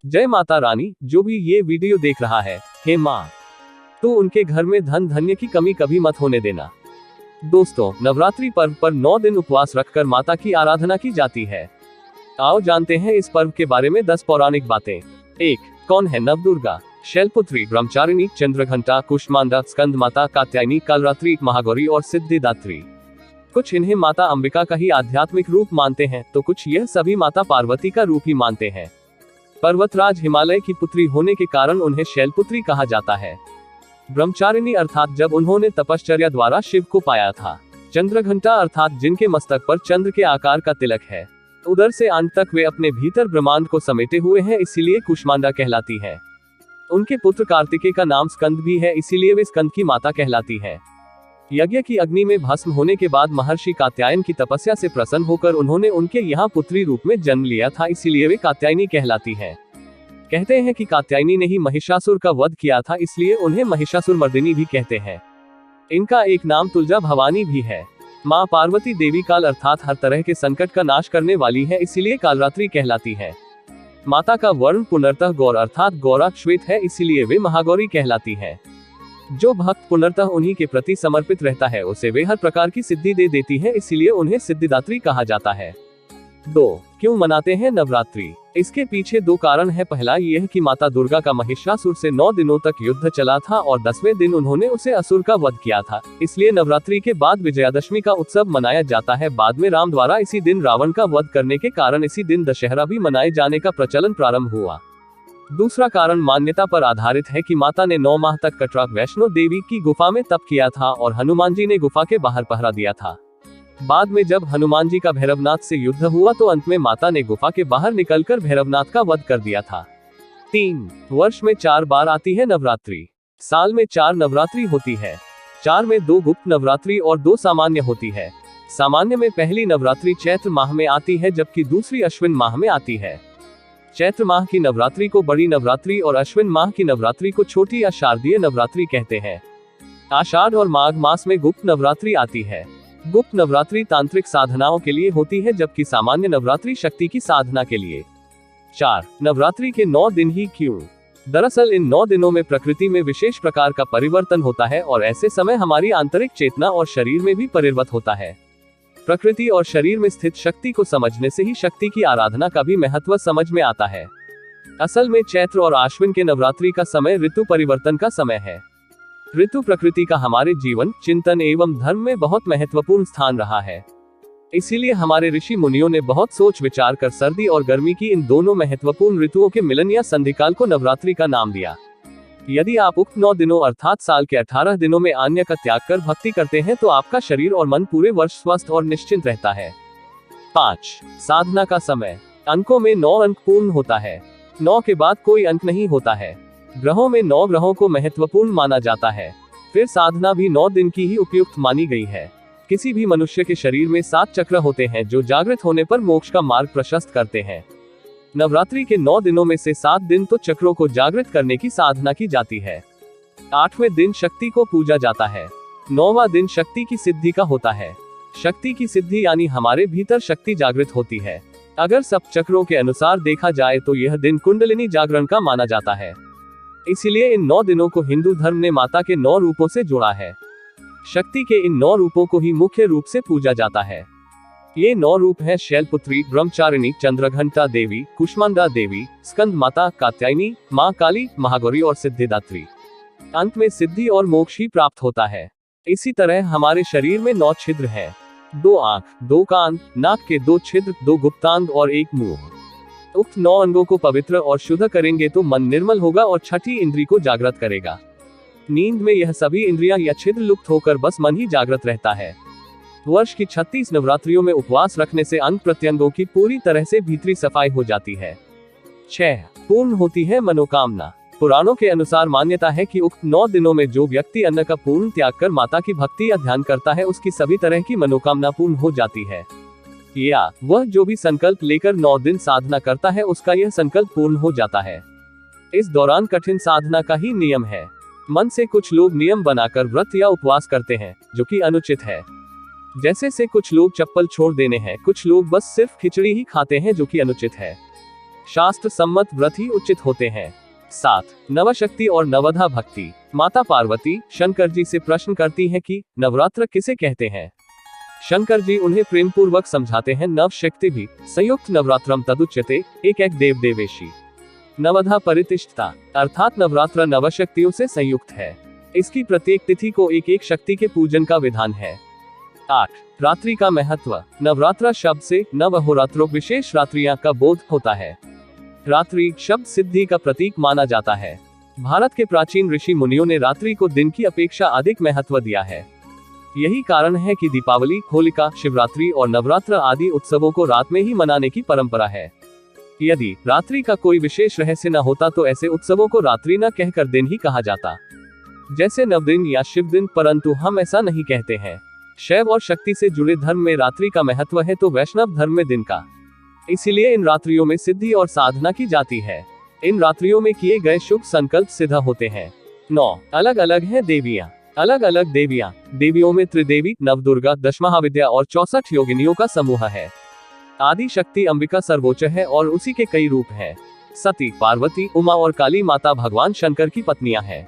जय माता रानी। जो भी ये वीडियो देख रहा है, हे माँ, तो उनके घर में धन धान्य की कमी कभी मत होने देना। दोस्तों, नवरात्रि पर्व पर 9 दिन उपवास रखकर माता की आराधना की जाती है। आओ जानते हैं इस पर्व के बारे में 10 पौराणिक बातें। 1. कौन है नवदुर्गा? शैलपुत्री, ब्रह्मचारिणी, चंद्रघंटा, कुष्मांडा, स्कंद माता, कात्यायनी, कालरात्रि, महागौरी और सिद्धिदात्री। कुछ इन्हें माता अंबिका का ही आध्यात्मिक रूप मानते हैं, तो कुछ यह सभी माता पार्वती का रूप ही मानते हैं। पर्वतराज हिमालय की पुत्री होने के कारण उन्हें शैलपुत्री कहा जाता है। ब्रह्मचारिणी अर्थात जब उन्होंने तपश्चर्या द्वारा शिव को पाया था। चंद्रघंटा अर्थात जिनके मस्तक पर चंद्र के आकार का तिलक है, उधर से अंत तक वे अपने भीतर ब्रह्मांड को समेटे हुए हैं, इसीलिए कुष्मांडा कहलाती है। उनके पुत्र कार्तिकेय का नाम स्कंद भी है, इसीलिए वे स्कंद की माता कहलाती है। यज्ञ की अग्नि में भस्म होने के बाद महर्षि कात्यायन की तपस्या से प्रसन्न होकर उन्होंने उनके यहाँ पुत्री रूप में जन्म लिया था, इसीलिए वे कात्यायनी कहलाती है। कहते हैं कि कात्यायनी ने ही महिषासुर का वध किया था, इसलिए उन्हें महिषासुर मर्दिनी भी कहते हैं। इनका एक नाम तुलजा भवानी भी है। माँ पार्वती देवी काल अर्थात हर तरह के संकट का नाश करने वाली है, इसीलिए कालरात्रि कहलाती है। माता का वर्ण पुनर्तः गौर अर्थात गौरा श्वेत है, इसीलिए वे महागौरी कहलाती है। जो भक्त पुनर्तः उन्हीं के प्रति समर्पित रहता है, उसे वे हर प्रकार की सिद्धि दे देती है, इसीलिए उन्हें सिद्धिदात्री कहा जाता है। 2. क्यों मनाते हैं नवरात्रि? इसके पीछे 2 कारण है। पहला यह कि माता दुर्गा का महिषासुर से 9 दिनों तक युद्ध चला था और 10वें दिन उन्होंने उसे असुर का वध किया था, इसलिए नवरात्रि के बाद विजयादशमी का उत्सव मनाया जाता है। बाद में राम द्वारा इसी दिन रावण का वध करने के कारण इसी दिन दशहरा भी मनाए जाने का प्रचलन प्रारंभ हुआ। दूसरा कारण मान्यता पर आधारित है कि माता ने 9 माह तक कटरा वैष्णो देवी की गुफा में तप किया था और हनुमान जी ने गुफा के बाहर पहरा दिया था। बाद में जब हनुमान जी का भैरवनाथ से युद्ध हुआ तो अंत में माता ने गुफा के बाहर निकलकर भैरवनाथ का वध कर दिया था। 3. वर्ष में 4 बार आती है नवरात्रि। साल में 4 नवरात्रि होती है। 4 में 2 गुप्त नवरात्रि और 2 सामान्य होती है। सामान्य में पहली नवरात्रि चैत्र माह में आती है, जबकि दूसरी अश्विन माह में आती है। चैत्र माह की नवरात्रि को बड़ी नवरात्रि और अश्विन माह की नवरात्रि को छोटी या शारदीय नवरात्रि कहते हैं। आषाढ़ और माघ मास में गुप्त नवरात्रि आती है। गुप्त नवरात्रि तांत्रिक साधनाओं के लिए होती है, जबकि सामान्य नवरात्रि शक्ति की साधना के लिए। 4. नवरात्रि के 9 दिन ही क्यों? दरअसल इन 9 दिनों में प्रकृति में विशेष प्रकार का परिवर्तन होता है और ऐसे समय हमारी आंतरिक चेतना और शरीर में भी परिवर्तन होता है। प्रकृति और शरीर में स्थित शक्ति को समझने से ही शक्ति की आराधना का भी महत्व समझ में आता है। असल में चैत्र और आश्विन के नवरात्रि का समय ऋतु परिवर्तन का समय है। ऋतु प्रकृति का हमारे जीवन, चिंतन एवं धर्म में बहुत महत्वपूर्ण स्थान रहा है। इसीलिए हमारे ऋषि मुनियों ने बहुत सोच विचार कर सर्दी और गर्मी की इन दोनों महत्वपूर्ण ऋतुओं के मिलन या संधिकाल को नवरात्रि का नाम दिया। यदि आप उक्त 9 दिनों अर्थात साल के 18 दिनों में अन्य का त्याग कर भक्ति करते हैं तो आपका शरीर और मन पूरे वर्ष स्वस्थ और निश्चिंत रहता है। 5. साधना का समय। अंकों में 9 अंक पूर्ण होता है। 9 के बाद कोई अंक नहीं होता है। ग्रहों में 9 ग्रहों को महत्वपूर्ण माना जाता है। फिर साधना भी 9 दिन की ही उपयुक्त मानी गई है। किसी भी मनुष्य के शरीर में 7 चक्र होते हैं जो जागृत होने पर मोक्ष का मार्ग प्रशस्त करते हैं। नवरात्रि के 9 दिनों में से 7 दिन तो चक्रों को जागृत करने की साधना की जाती है। 8वें दिन शक्ति को पूजा जाता है। 9वां दिन शक्ति की सिद्धि का होता है। शक्ति की सिद्धि यानी हमारे भीतर शक्ति जागृत होती है। अगर सब चक्रों के अनुसार देखा जाए तो यह दिन कुंडलिनी जागरण का माना जाता है। इसीलिए इन 9 दिनों को हिंदू धर्म ने माता के 9 रूपों से जोड़ा है। शक्ति के इन 9 रूपों को ही मुख्य रूप से पूजा जाता है। ये 9 रूप है शैलपुत्री, ब्रह्मचारिणी, चंद्रघंटा देवी, कुष्मांडा देवी, स्कंद माता, कात्यायनी, माँ काली, महागौरी और सिद्धिदात्री। अंत में सिद्धि और मोक्ष ही प्राप्त होता है। इसी तरह हमारे शरीर में 9 छिद्र हैं। 2 आंख, 2 कान, नाक के 2 छिद्र, 2 गुप्तांग और 1 मुंह। उक्त 9 अंगों को पवित्र और शुद्ध करेंगे तो मन निर्मल होगा और छठी इंद्री को जागृत करेगा। नींद में यह सभी इंद्रियां या छिद्र लुप्त होकर बस मन ही जागृत रहता है। वर्ष की 36 नवरात्रियों में उपवास रखने से अंग प्रत्यंगों की पूरी तरह से भीतरी सफाई हो जाती है। 6. पूर्ण होती है मनोकामना। पुराणों के अनुसार मान्यता है कि उक्त 9 दिनों में जो व्यक्ति अन्न का पूर्ण त्याग कर माता की भक्ति या ध्यान करता है उसकी सभी तरह की मनोकामना पूर्ण हो जाती है। या वह जो भी संकल्प लेकर 9 दिन साधना करता है उसका यह संकल्प पूर्ण हो जाता है। इस दौरान कठिन साधना का ही नियम है। मन से कुछ लोग नियम बनाकर व्रत या उपवास करते हैं, जो कि अनुचित है। जैसे से कुछ लोग चप्पल छोड़ देने हैं, कुछ लोग बस सिर्फ खिचड़ी ही खाते हैं, जो कि अनुचित है। शास्त्र सम्मत व्रत ही उचित होते हैं। 7. नवशक्ति और नवधा भक्ति। माता पार्वती शंकर जी से प्रश्न करती हैं कि नवरात्र किसे कहते हैं। शंकर जी उन्हें प्रेम पूर्वक समझाते हैं, नव शक्ति भी संयुक्त नवरात्रम तदुच्यते, एक देव देवेशी। नवधा परितिष्ठता, अर्थात नवरात्र नवशक्तियों से संयुक्त है। इसकी प्रत्येक तिथि को एक एक शक्ति के पूजन का विधान है। 8. रात्रि का महत्व। नवरात्र शब्द से नवहोरात्रों विशेष रात्रियां का बोध होता है। रात्रि शब्द सिद्धि का प्रतीक माना जाता है। भारत के प्राचीन ऋषि मुनियों ने रात्रि को दिन की अपेक्षा अधिक महत्व दिया है। यही कारण है कि दीपावली, होलिका, शिवरात्रि और नवरात्र आदि उत्सवों को रात में ही मनाने की परंपरा है। यदि रात्रि का कोई विशेष रहस्य न होता तो ऐसे उत्सवों को रात्रि न कहकर दिन ही कहा जाता, जैसे नवदिन या शिव दिन, परंतु हम ऐसा नहीं कहते हैं। शैव और शक्ति से जुड़े धर्म में रात्रि का महत्व है तो वैष्णव धर्म में दिन का। इसीलिए इन रात्रियों में सिद्धि और साधना की जाती है। इन रात्रियों में किए गए शुभ संकल्प सिद्ध होते हैं। 9. अलग अलग हैं देवियां। अलग अलग देवियां। देवियों में त्रिदेवी, नवदुर्गा, 10 महाविद्या और 64 योगिनियों का समूह है। आदि शक्ति अंबिका सर्वोच्च है और उसी के कई रूप हैं। सती, पार्वती, उमा और काली माता भगवान शंकर की पत्नियां हैं।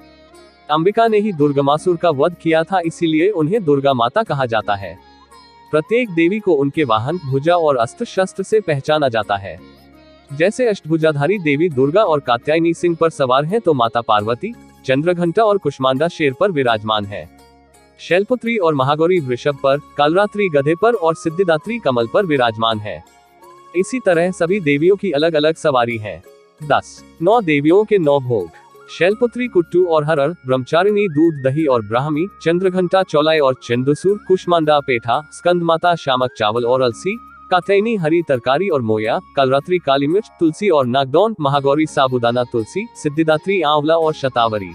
अंबिका ने ही दुर्गमासुर का वध किया था, इसीलिए उन्हें दुर्गा माता कहा जाता है। प्रत्येक देवी को उनके वाहन, भुजा और अस्त्र शस्त्र से पहचाना जाता है। जैसे अष्टभुजाधारी देवी दुर्गा और कात्यायनी सिंह पर सवार हैं, तो माता पार्वती चंद्रघंटा और कुष्मांडा शेर पर विराजमान है। शैलपुत्री और महागौरी वृषभ पर, कालरात्रि गधे पर और सिद्धिदात्री कमल पर विराजमान है। इसी तरह सभी देवियों की अलग अलग सवारी है। 10. 9 देवियों के 9 भोग। शैलपुत्री कुट्टू और हरड़, ब्रह्मचारिणी दूध दही और ब्राह्मी, चंद्रघंटा चौलाई और चंदुसूर, कुष्मांडा पेठा, स्कंदमाता शामक चावल और अलसी, कात्यायनी हरी तरकारी और मोया, कालरात्रि काली मिर्च, तुलसी और नागदौन, महागौरी साबुदाना तुलसी, सिद्धिदात्री आंवला और शतावरी।